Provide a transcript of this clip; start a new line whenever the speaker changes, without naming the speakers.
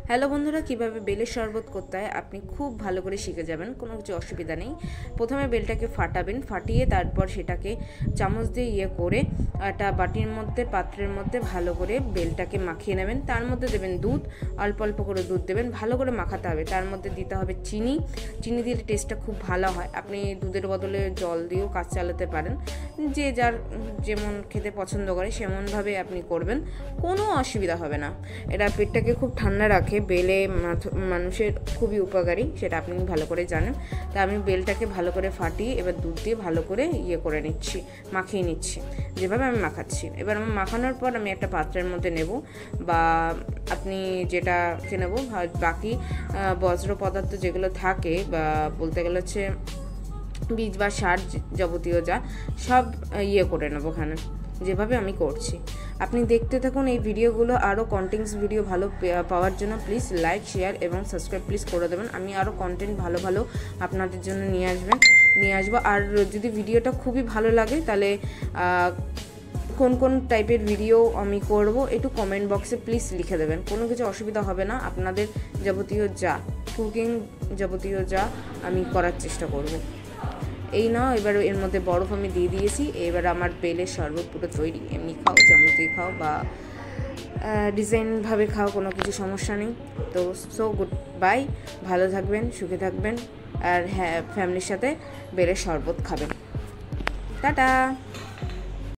Hello বন্ধুরা, কিভাবে বেলের শরবত করতে হয় আপনি খুব ভালো করে শিখে যাবেন, কোনো কিছু অসুবিধা নেই। প্রথমে বেলটাকে ফাটাবেন, ফাটিয়ে তারপর সেটাকে চামচ দিয়ে করে একটা বাটির মধ্যে পাত্রের মধ্যে ভালো করে বেলটাকে মাখিয়ে নেবেন। তার মধ্যে দেবেন দুধ, অল্প অল্প করে দুধ দেবেন, ভালো করে মাখাতে হবে। তার মধ্যে দিতে হবে চিনি দিলে টেস্টটা খুব ভালো হয়। আপনি দুধের বদলে জল দিয়েও কাজ চালাতে পারেন, যে যার যেমন খেতে পছন্দ করে সেমনভাবে আপনি করবেন, কোনো অসুবিধা হবে না। এটা পেটটাকে খুব ঠান্ডা রাখে। বেলে মানুষের খুবই উপকারী, সেটা আপনি ভালো করে জানেন। তা আমি বেলটাকে ভালো করে ফাটিয়ে এবার দুধ দিয়ে ভালো করে করে নিচ্ছি, মাখিয়ে নিচ্ছি যেভাবে আমি মাখাচ্ছি। এবার আমি মাখানোর পর আমি একটা পাত্রের মধ্যে নেব, বা আপনি যেটা নেব, বাকি বজ্র পদার্থ যেগুলো থাকে, বা বলতে গেলে হচ্ছে বীজ বা সার যাবতীয় যা সব করে নেবো ওখানে, যেভাবে আমি করছি। আপনি দেখতে থাকুন এই ভিডিওগুলো। আরও কন্টেন্টস ভিডিও ভালো পাওয়ার জন্য প্লিজ লাইক, শেয়ার এবং সাবস্ক্রাইব প্লিজ করে দেবেন। আমি আরও কন্টেন্ট ভালো ভালো আপনাদের জন্য নিয়ে আসবো। আর যদি ভিডিওটা খুবই ভালো লাগে তাহলে কোন কোন টাইপের ভিডিও আমি করব একটু কমেন্ট বক্সে প্লিজ লিখে দেবেন, কোনো কিছু অসুবিধা হবে না। আপনাদের যাবতীয় কুকিং যাবতীয় আমি করার চেষ্টা করব। এই নাও, এবার এর মধ্যে বরফ আমি দিয়ে দিয়েছি। এবার আমার বেলের শরবত পুরো তৈরি। এমনি খাও, চামচ দিয়ে খাও, বা ডিজাইনভাবে খাও, কোনো কিছু সমস্যা নেই। তো গুড বাই, ভালো থাকবেন, সুখে থাকবেন, আর হ্যাঁ, ফ্যামিলির সাথে বেলের শরবত খাবেন। টাটা।